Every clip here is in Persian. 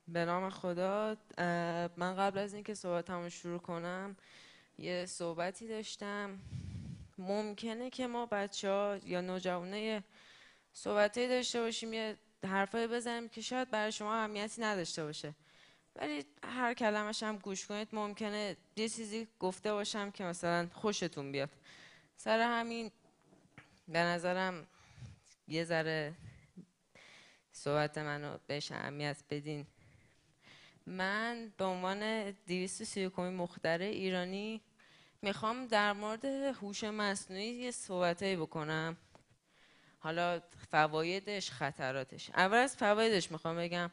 به نام خدا. من قبل از اینکه صحبتمو شروع کنم یه صحبتی داشتم. ممکنه که ما بچه ها یا نوجوانه یه صحبتی داشته باشیم، یه حرفایی بزنیم که شاید برای شما اهمیتی نداشته باشه، ولی هر کلمش هم گوش کنید ممکنه یه چیزی گفته باشم که مثلا خوشتون بیاد. سر همین به نظرم یه ذره صحبت منو بهش اهمیت بدین. من به عنوان 231 مخترع ایرانی میخوام در مورد هوش مصنوعی یه صحبتایی بکنم. حالا فوایدش، خطراتش. اول از فوایدش میخوام بگم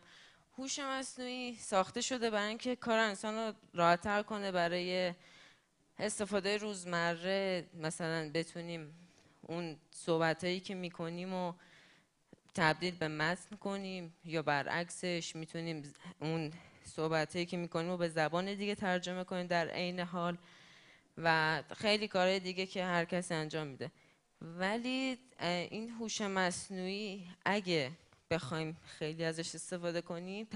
هوش مصنوعی ساخته شده برای اینکه کار انسان رو راحت‌تر کنه، برای استفاده روزمره. مثلا بتونیم اون صحبتایی که میکنیم و تبدیل به متن کنیم، یا برعکسش میتونیم اون صحبتایی که میکنیم و به زبان دیگه ترجمه کنیم در عین حال، و خیلی کارهای دیگه که هر کسی انجام میده. ولی این هوش مصنوعی اگه بخوایم خیلی ازش استفاده کنیم،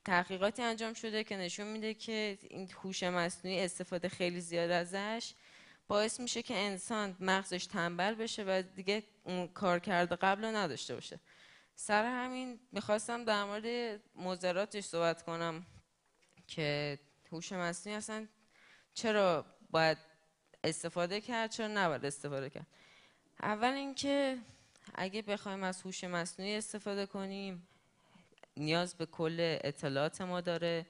تحقیقاتی انجام شده که نشون میده که این هوش مصنوعی استفاده خیلی زیاد ازش باعث میشه که انسان مغزش تنبل بشه و دیگه اون کار کرده قبل رو نداشته باشه. سر همین میخواستم در مورد مضراتش صحبت کنم که هوش مصنوعی اصلا چرا باید استفاده کرد، چرا نباید استفاده کرد. اول اینکه اگه بخوایم از هوش مصنوعی استفاده کنیم، نیاز به کل اطلاعات ما داره،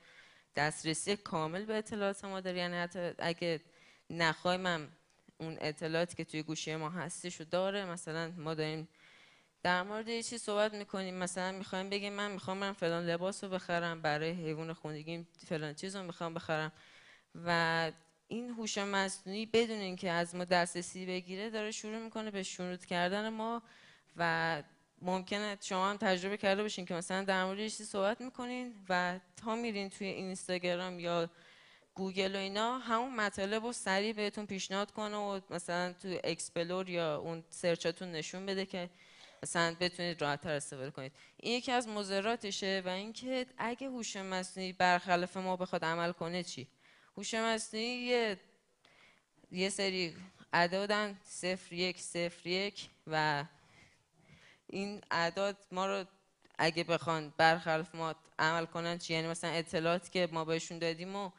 دسترسی کامل به اطلاعات ما داره. یعنی حتی اگه نخوایم هم اون اطلاعاتی که توی گوشی ما هستش رو داره. مثلا ما داریم در مورد یه چیز صحبت میکنیم، مثلا میخوایم بگیم من فلان لباس رو بخرم برای حیوان خونگیم، فلان چیز رو میخوام بخرم، و این هوش مصنوعی بدون اینکه از ما دسترسی بگیره داره شروع میکنه به شنود کردن ما. و ممکنه شما هم تجربه کرده باشین که مثلا در مورد یه چیزی صحبت میکنین و تا میرین توی اینستاگرام یا گوگل و اینا، همون مطالب رو سریع بهتون پیشنهاد کنه و مثلا توی اکسپلور یا اون سرچاتون نشون بده که مثلا بتونید راحت‌تر استفاده کنید. این یکی از مضراتشه. و اینکه اگه هوش مصنوعی برخلاف ما بخواد عمل کنه چی؟ هوش مصنوعی یه سری اعدادن، 0101، و این اعداد ما رو اگه بخوان برخلاف ما عمل کنن چی؟ یعنی مثلا اطلاعاتی که ما بهشون دادیم و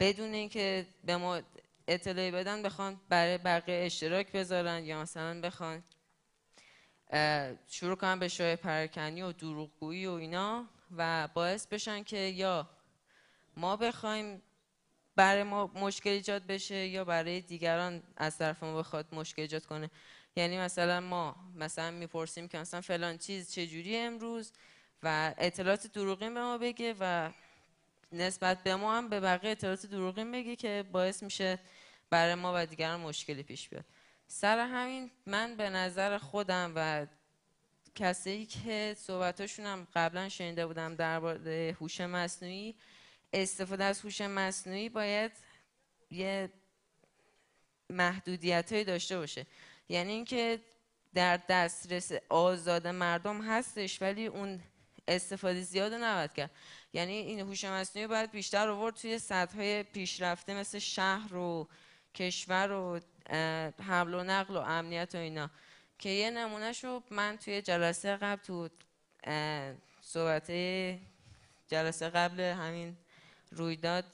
بدون اینکه به ما اطلاعی بدن بخوان برای بقیه اشتراک بذارن، یا مثلا بخوان شروع کنن به شایعه پراکنی و دروغگویی و اینا، و باعث بشن که یا ما بخوایم برای ما مشکل ایجاد بشه، یا برای دیگران از طرف ما بخواد مشکل ایجاد کنه. یعنی مثلا ما مثلا میپرسیم که مثلا فلان چیز چجوری امروز، و اطلاعات دروغین به ما بگه، و نسبت به ما هم به بقیه اطلاعات دروغین بگه که باعث میشه برای ما و دیگران مشکلی پیش بیاد. سر همین من به نظر خودم و کسایی که صحبتاشون هم قبلا شنیده بودم درباره هوش مصنوعی، استفاده از هوش مصنوعی باید یه محدودیتایی داشته باشه. یعنی اینکه در دسترس آزاد مردم هستش، ولی اون استفاده زیاد رو نباید کرد. یعنی این هوش مصنوعی باید بیشتر آورد توی سطح‌های پیشرفته مثل شهر و کشور و حمل و نقل و امنیت و اینا، که یه نمونهش رو من توی جلسه قبل تو صحبت جلسه قبل همین رویداد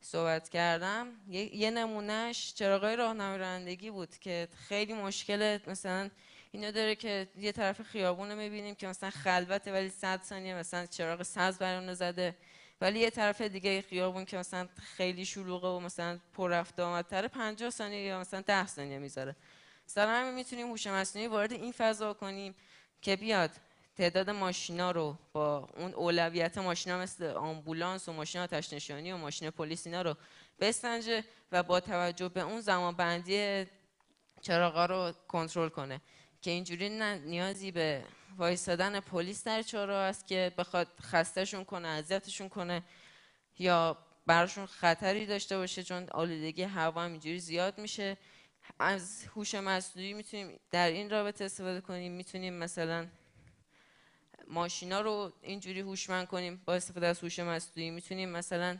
صحبت کردم. یه نمونهش چراغای راهنمای رانندگی بود که خیلی مشکل مثلا اینو داره که یه طرف خیابون رو میبینیم که مثلا خلوته، ولی 100 ثانیه مثلا چراغ سبز برای اون زده، ولی یه طرف دیگه خیابون که مثلا خیلی شلوغه و مثلا پر رفت آمدتره 50 ثانیه یا مثلا 10 ثانیه میذاره. سر همین میتونیم هوش مصنوعی وارد این فضا کنیم که بیاد تعداد ماشینا رو با اون اولویت ماشینا مثل آمبولانس و ماشین آتش نشانی و ماشین پلیس اینا رو بسنجه، و با توجه به اون زمان بندی چراغا رو کنترل کنه، که اینجوری نه نیازی به وایستادن پلیس در چهارراه است که بخواد خستهشون کنه، اذیتشون کنه، یا براشون خطری داشته باشه، چون آلودگی هوا هم اینجوری زیاد میشه. از هوش مصنوعی میتونیم در این رابطه استفاده کنیم. میتونیم مثلا ماشینا رو اینجوری هوشمند کنیم با استفاده از هوش مصنوعی. میتونیم مثلا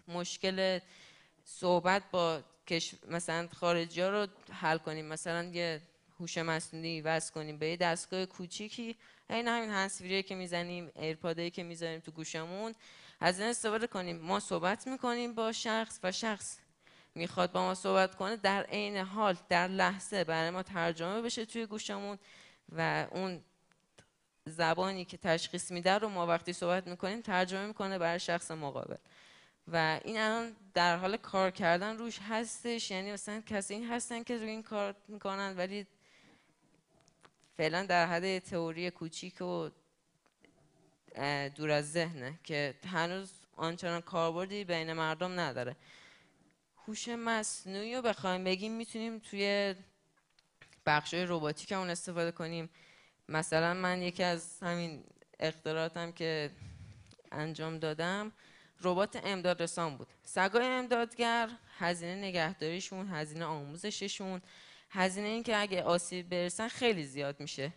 مشکل صحبت با مثلا خارجی ها رو حل کنیم، مثلا یه هوش مصنوعی وصل کنیم به یه دستگاه کوچیکی، این همین هندزفریه که میزنیم، ایرپادایی که میذاریم تو گوشمون، از این استفاده کنیم. ما صحبت میکنیم با شخص و شخص میخواد با ما صحبت کنه، در عین حال در لحظه برای ما ترجمه بشه توی گوشمون و اون زبانی که تشخیص میده رو ما وقتی صحبت میکنیم ترجمه میکنه برای شخص مقابل. و این الان در حال کار کردن روش هستش، یعنی مثلا کسی هستن که روی این کار میکنن، ولی فعلا در حد تئوری کوچیک و دور از ذهنه که هنوز آنچنان کاربردی بین مردم نداره. هوش مصنوعی رو بخوایم بگیم میتونیم توی بخشای رباتیک اون استفاده کنیم. مثلا من یکی از همین اختراعاتم که انجام دادم ربات امداد رسان بود. سگای امدادگر هزینه نگهداریشون، هزینه آموزششون، هزینه این که اگه آسیب برسن خیلی زیاد میشه.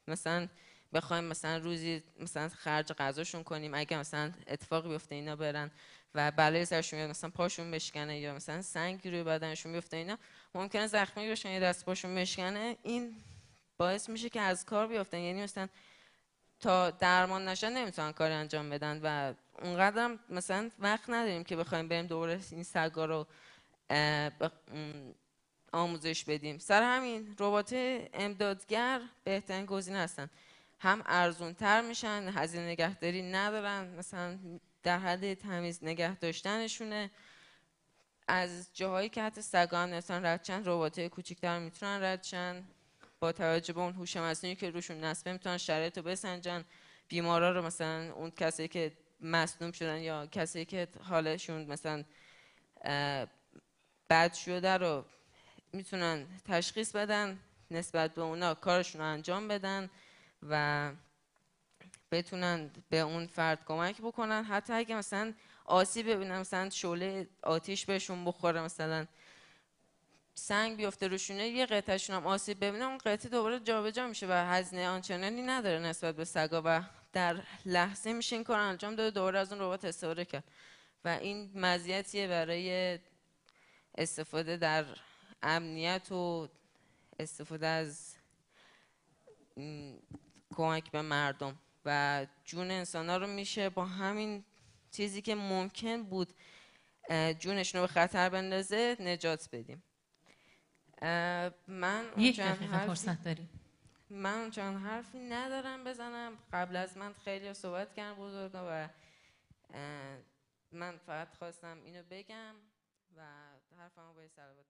مثلا بخوایم مثلا روزی مثلا خرج غذاشون کنیم، اگه مثلا اتفاقی بیفته اینا برن و بلای سرشون بیاد، مثلا پاشون بشکنه یا مثلا سنگی روی بدنشون بیفته، اینا ممکنه زخمی بشن یا دست پاشون بشکنه، این باعث میشه که از کار بیفتن. یعنی مثلا تا درمان نشن نمیتونن کاری انجام بدن و اونقدر مثلا وقت نداریم که بخوایم بریم دوباره این سگا رو آموزش بدیم. سر همین ربات امدادگر بهترین گزینه هستن، هم ارزون تر میشن، هزینه نگهداری ندارن، مثلا در حد تمیز نگه داشتنشونه. از جاهایی که حتی سگا هم نمیتونن رد شن، رباتای کوچیک‌تر میتونن رد شن. با توجه به اون هوش مصنوعی که روشون نصبه میتونن شرایط رو بسنجن، بیمارا رو، مثلا اون کسایی که مصدوم شدن یا کسایی که حالشون مثلا بد شده رو میتونن تشخیص بدن، نسبت به اونا کارشون رو انجام بدن و بتونن به اون فرد کمک بکنن. حتی اگه مثلا آسیب ببینن، مثلا شعله آتیش بهشون بخوره، مثلا سنگ بیفته روشونه، یه قطعهشون هم آسیب ببینه، اون قطعه دوباره جابجا میشه و هزینه آنچنانی نداره نسبت به سگا و در لحظه میشه این کار انجام داده، دوباره از اون ربات استفاده کرد. و این مزیتیه برای استفاده در امنیت و استفاده از کمک به مردم و جون انسان‌ها رو میشه با همین چیزی که ممکن بود جونشون رو به خطر بندازه نجات بدیم. یک دقیقه فرصت داریم. من چند حرفی ندارم بزنم، قبل از من خیلی صحبت کردن بزرگا و من فقط خواستم اینو بگم و حرفمو به صلوات